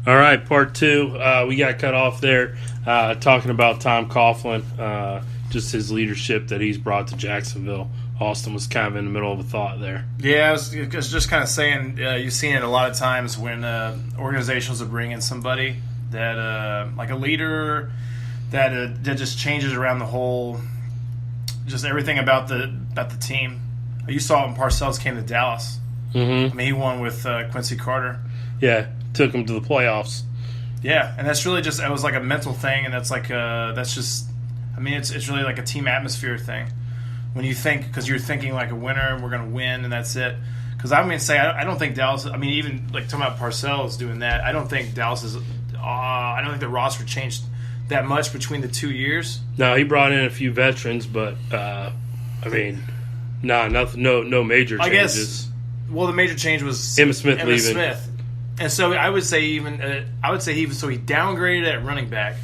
All right, part two. We got cut off there talking about Tom Coughlin, just his leadership that he's brought to Jacksonville. Austin was kind of in the middle of a thought there. Yeah, I was just kind of saying, you've seen it a lot of times when organizations will bring in somebody that, like a leader, that just changes around the whole, just everything about the team. You saw it when Parcells came to Dallas. Mm-hmm. I mean, he won with Quincy Carter. Yeah, took him to the playoffs. Yeah, and that's really just, it was like a mental thing, and that's like, that's just, I mean, it's really like a team atmosphere thing. When you think, because you're thinking like a winner, we're going to win, and that's it. Because I'm going to say, I don't think Dallas, I mean, even like talking about Parcells doing that, I don't think Dallas is, I don't think the roster changed that much between the 2 years. No, he brought in a few veterans, but, I mean, nothing, no major changes. I guess, well, the major change was Emmitt Smith leaving. And so I would say he downgraded at running back,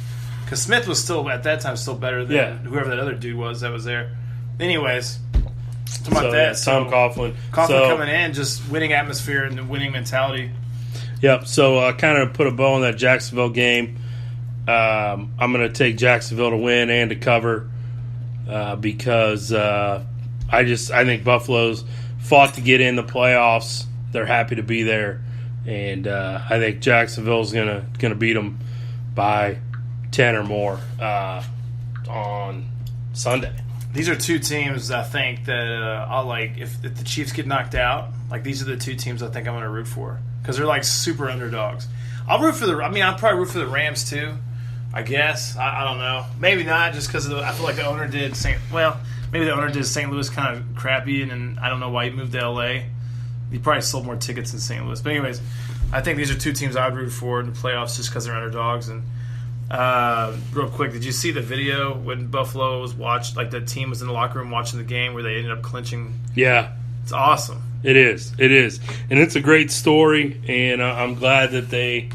because Smith was still, at that time, still better than whoever that other dude was that was there. Anyways, talking about that. Tom Coughlin. Coming in, just winning atmosphere and the winning mentality. Yep. So kind of put a bow on that Jacksonville game. I'm going to take Jacksonville to win and to cover because I think Buffalo's fought to get in the playoffs. They're happy to be there, and I think Jacksonville's gonna beat them by 10 or more on Sunday. These are two teams I think that I'll like. If the Chiefs get knocked out, like these are the two teams I think I'm going to root for because they're like super underdogs. I'll probably root for the Rams too. I guess I don't know. Maybe not just because I feel like the owner did St. Louis kind of crappy, and I don't know why he moved to LA. He probably sold more tickets in St. Louis. But anyways, I think these are two teams I'd root for in the playoffs just because they're underdogs. And real quick, did you see the video when Buffalo was watched? Like the team was in the locker room watching the game where they ended up clinching. Yeah, it's awesome. It is, and it's a great story. And I'm glad that they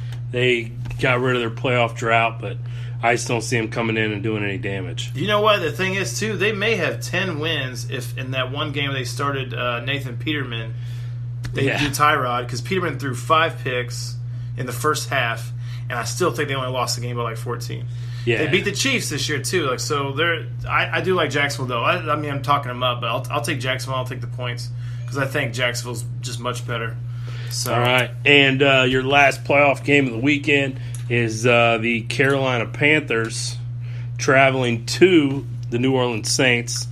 got rid of their playoff drought, but I just don't see them coming in and doing any damage. You know what? The thing is, too, they may have 10 wins if in that one game they started Nathan Peterman. They do Tyrod because Peterman threw 5 picks in the first half, and I still think they only lost the game by like 14. Yeah. They beat the Chiefs this year too. Like so, I do like Jacksonville though. I mean, I'm talking them up, but I'll take Jacksonville. I'll take the points because I think Jacksonville's just much better. So. All right, and your last playoff game of the weekend is the Carolina Panthers traveling to the New Orleans Saints.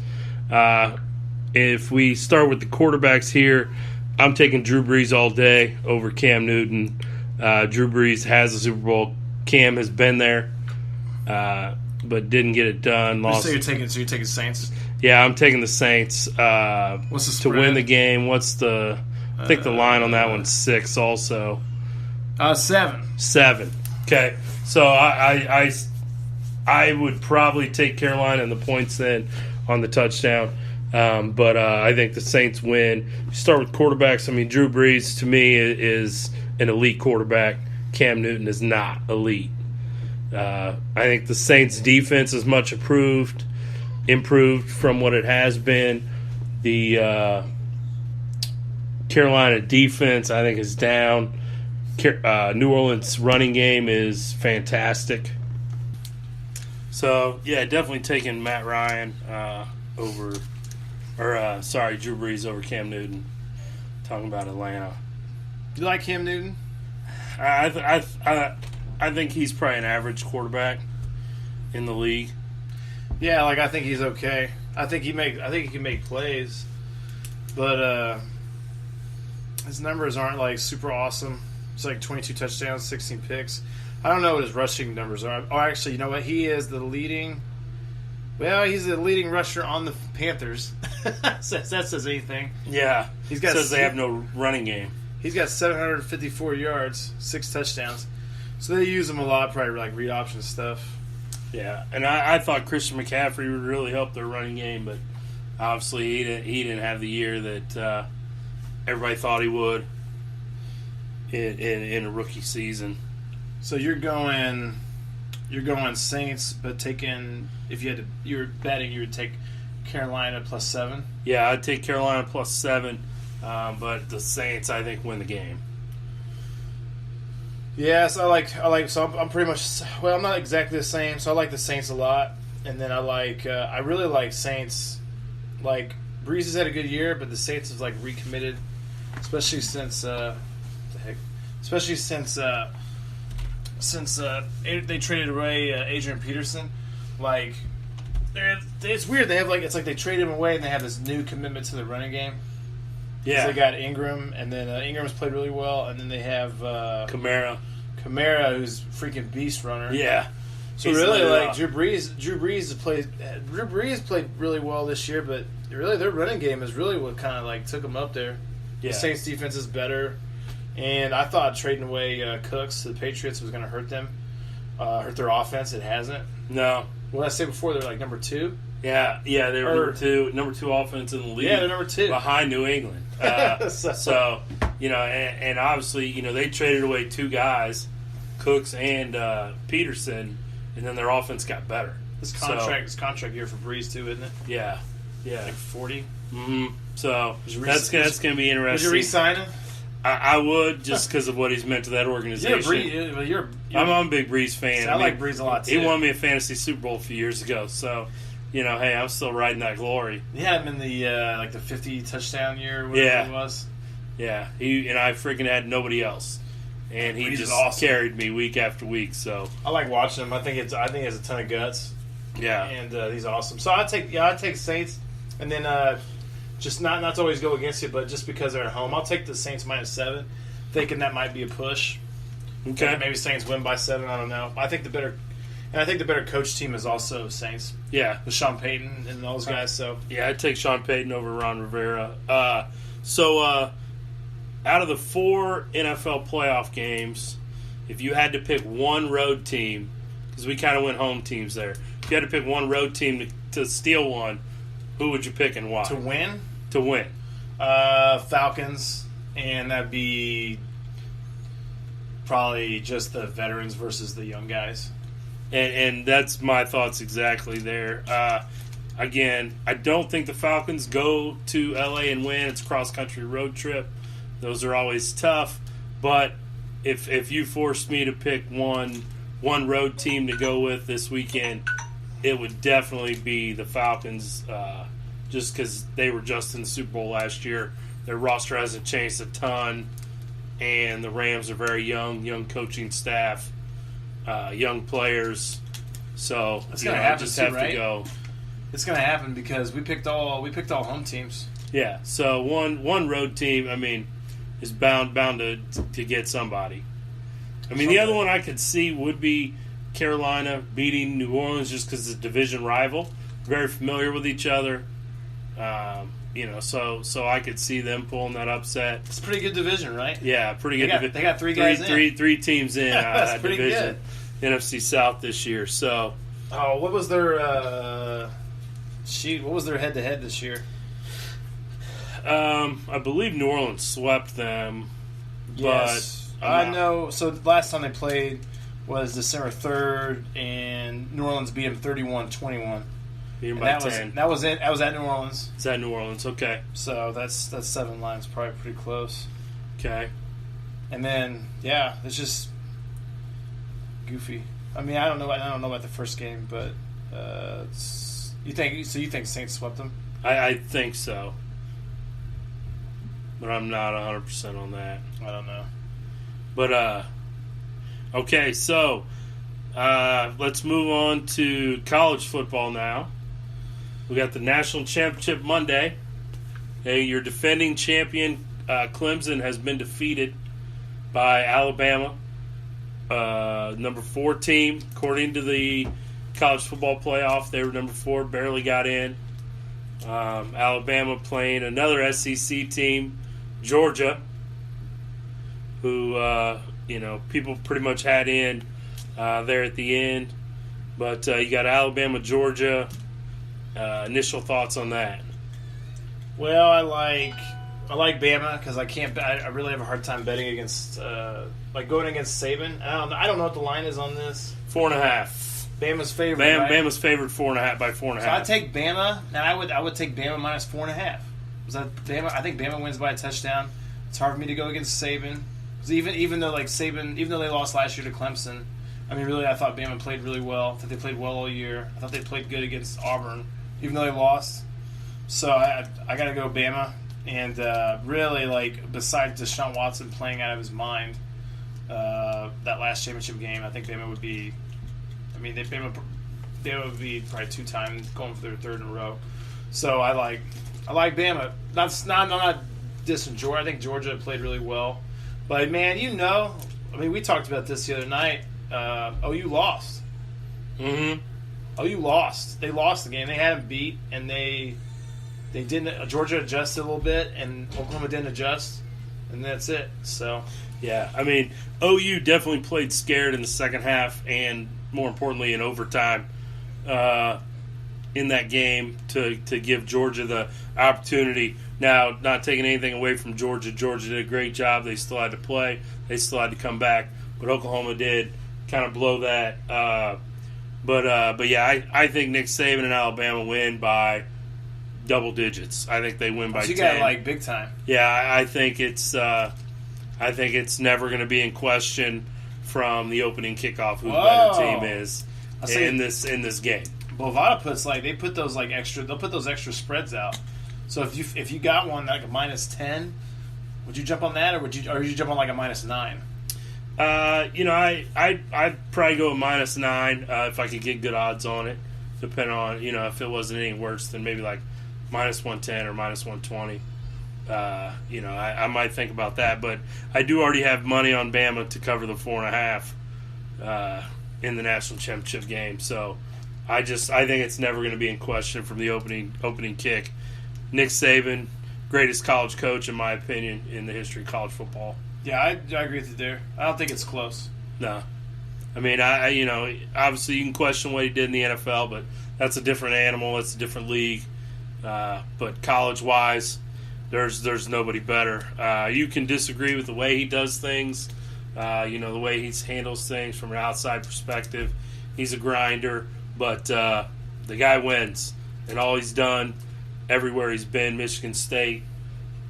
If we start with the quarterbacks here, I'm taking Drew Brees all day over Cam Newton. Drew Brees has a Super Bowl. Cam has been there, but didn't get it done. Lost. So you're taking Saints? Yeah, I'm taking the Saints What's the spread? to win the game. What's the? I think the line on that one's 6 also. 7. 7. Okay, so I would probably take Carolina and the points then on the touchdown. But I think the Saints win. You start with quarterbacks. I mean, Drew Brees, to me, is an elite quarterback. Cam Newton is not elite. I think the Saints' defense is much improved from what it has been. The Carolina defense, I think, is down. New Orleans' running game is fantastic. So, yeah, definitely taking Matt Ryan Drew Brees over Cam Newton. Talking about Atlanta. You like Cam Newton? I think he's probably an average quarterback in the league. Yeah, like I think he's okay. I think he can make plays, but his numbers aren't like super awesome. It's like 22 touchdowns, 16 picks. I don't know what his rushing numbers are. Oh, actually, you know what? He's the leading rusher on the Panthers. That says anything. Yeah. Says they have no running game. He's got 754 yards, 6 touchdowns. So they use him a lot, probably like read option stuff. Yeah, and I thought Christian McCaffrey would really help their running game, but obviously he didn't have the year that everybody thought he would in a rookie season. So you're going Saints, but you're betting you would take Carolina +7. Yeah, I'd take Carolina +7, but the Saints I think win the game. Yes, I like. So I'm pretty much. Well, I'm not exactly the same. So I like the Saints a lot, and then I really like Saints. Like Breeze has had a good year, but the Saints have like recommitted, especially since they traded away Adrian Peterson. Like, it's weird. They have it's like they traded him away, and they have this new commitment to the running game. Yeah, they got Ingram, and then Ingram's played really well, and then they have Kamara, who's a freaking beast runner. Yeah, so really, like Drew Brees played really well this year, but really their running game is really what kind of like took them up there. Yeah. The Saints defense is better, and I thought trading away Cooks to the Patriots was going to hurt them, hurt their offense. It hasn't. No. What did I say before? They're like number 2. Yeah, they were number two offense in the league. Yeah, they're number 2 behind New England. So and obviously, they traded away 2 guys, Cooks and Peterson, and then their offense got better. This contract year for Breeze too, isn't it? Yeah, like 40. Mm-hmm. So that's going to be interesting. Would you re-sign him? I would, just because of what he's meant to that organization. I'm a big Breeze fan. I like Breeze a lot too. He won me a fantasy Super Bowl a few years ago, so hey, I'm still riding that glory. He had him in the the 50 touchdown year, or whatever it was. Yeah, I freaking had nobody else, and he just awesome. Carried me week after week. So I like watching him. I think he has a ton of guts. Yeah, and he's awesome. So I take Saints, and then just not to always go against it, but just because they're at home, I'll take the Saints -7, thinking that might be a push. Okay, maybe Saints win by 7. I don't know. I think the better coach team is also Saints. Yeah, with Sean Payton and those guys. So yeah, I'd take Sean Payton over Ron Rivera. Out of the 4 NFL playoff games, if you had to pick one road team, because we kind of went home teams there, if you had to pick one road team to steal one, who would you pick and why? To win? To win. Falcons, and that'd be probably just the veterans versus the young guys. And that's my thoughts exactly there. Again, I don't think the Falcons go to LA and win. It's a cross-country road trip. Those are always tough. But if you forced me to pick one road team to go with this weekend, it would definitely be the Falcons, just because they were just in the Super Bowl last year. Their roster hasn't changed a ton, and the Rams are very young coaching staff, young players. So it's going to happen just too, have right? to go. It's going to happen because we picked all home teams. Yeah, so one road team, is bound to get somebody. The other one I could see would be Carolina beating New Orleans just because it's a division rival, very familiar with each other. So I could see them pulling that upset. It's a pretty good division, right? Yeah, pretty good division. They got 3 guys in. Three teams in That's pretty division, good. NFC South this year. So, what was their What was their head-to-head this year? I believe New Orleans swept them. Yes. But I know. So the last time they played was December 3rd, and New Orleans beat them 31-21. Beat them by 10. That was it. That was at New Orleans. Is that New Orleans? Okay. So that's 7 lines, probably pretty close. Okay. And then it's just goofy. I don't know about the first game, but you think Saints swept them? I think so, but I'm not 100% on that. I don't know. But okay, so let's move on to college football now. We got the national championship Monday. Hey, your defending champion Clemson has been defeated by Alabama, number 4 team according to the college football playoff. They were number 4, barely got in. Alabama playing another SEC team, Georgia, who people pretty much had in there at the end. But you got Alabama, Georgia. Initial thoughts on that? Well, I like Bama because I really have a hard time betting against going against Saban. I don't know what the line is on this. 4.5. Bama's favorite. Right? Bama's favored 4.5 by 4.5. So I take Bama, and I would take Bama -4.5. Was that Bama? I think Bama wins by a touchdown. It's hard for me to go against Saban. 'Cause even though like Saban, even though they lost last year to Clemson, I mean, really, I thought Bama played really well. I thought they played well all year. I thought they played good against Auburn, even though they lost. So I got to go Bama. And really, like, besides Deshaun Watson playing out of his mind, that last championship game, I think Bama would be. I mean, Bama would be probably 2 times going for their 3rd in a row. So I like Bama. I'm not dissing Georgia. I think Georgia played really well. But man, I mean, we talked about this the other night. OU lost. Mm-hmm. OU lost. They lost the game. They had them beat, and they didn't. Georgia adjusted a little bit, and Oklahoma didn't adjust, and that's it. So yeah, I mean, OU definitely played scared in the second half, and more importantly, in overtime in that game to give Georgia the opportunity. Now, not taking anything away from Georgia. Georgia did a great job. They still had to play. They still had to come back, but Oklahoma did kind of blow that. But yeah, I think Nick Saban and Alabama win by double digits. I think they win by 10. You got like big time. Yeah, I think it's never going to be in question from the opening kickoff who the better team is in this game. Bovada they'll put those extra spreads out. So if you got one like a -10, would you jump on that, or would you jump on like a -9? I'd probably go with -9 if I could get good odds on it, depending on if it wasn't any worse than maybe like -110 or -120. I might think about that, but I do already have money on Bama to cover the 4.5 in the national championship game. So I think it's never going to be in question from the opening kick. Nick Saban, greatest college coach in my opinion in the history of college football. Yeah, I agree with you there. I don't think it's close. No, I mean obviously you can question what he did in the NFL, but that's a different animal. It's a different league. But college-wise, there's nobody better. You can disagree with the way he does things, the way he handles things from an outside perspective. He's a grinder, but the guy wins. And all he's done everywhere he's been, Michigan State,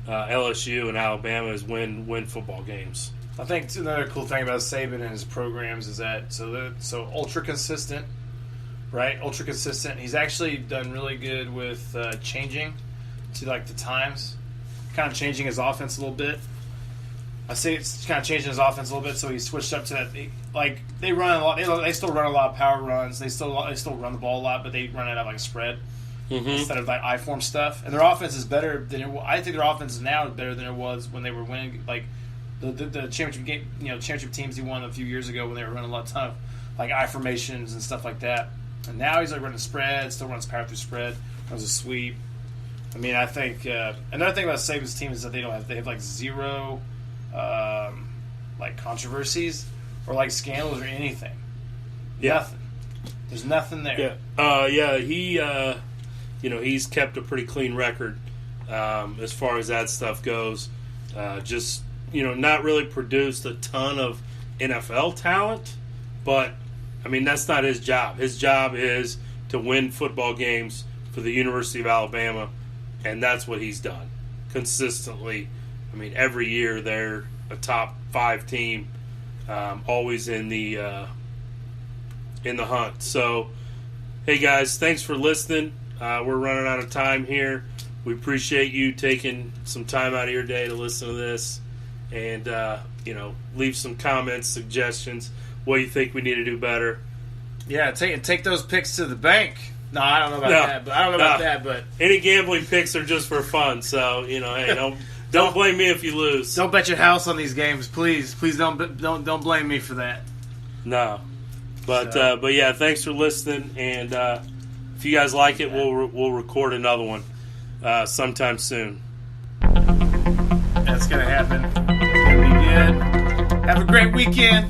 LSU, and Alabama, is win football games. I think another cool thing about Saban and his programs is that so ultra consistent. Right, ultra consistent. He's actually done really good with changing to like the times, kind of changing his offense a little bit. I say it's kind of changing his offense a little bit, so he switched up to that. They run a lot. They still run a lot of power runs. They still run the ball a lot, but they run it out like a spread instead of like I-form stuff. And their offense is better than I think their offense is now better than it was when they were winning like the championship game. Championship teams he won a few years ago when they were running a lot of like I formations and stuff like that. And now he's like running spread, still runs power through spread, runs a sweep. I mean, I think another thing about Saban's team is that they have like zero like controversies or like scandals or anything. Yeah. Nothing. There's nothing there. Yeah. He's kept a pretty clean record as far as that stuff goes. Just not really produced a ton of NFL talent, but I mean, that's not his job. His job is to win football games for the University of Alabama, and that's what he's done consistently. I mean, every year they're a top 5 team, always in the hunt. So, hey guys, thanks for listening. We're running out of time here. We appreciate you taking some time out of your day to listen to this, and leave some comments, suggestions. What do you think we need to do better? Yeah, take those picks to the bank. No, I don't know about that. But any gambling picks are just for fun. So hey, don't blame me if you lose. Don't bet your house on these games, please. Please don't blame me for that. No, but yeah, thanks for listening. And if you guys like it, we'll record another one sometime soon. That's gonna happen. It's gonna be good. Have a great weekend.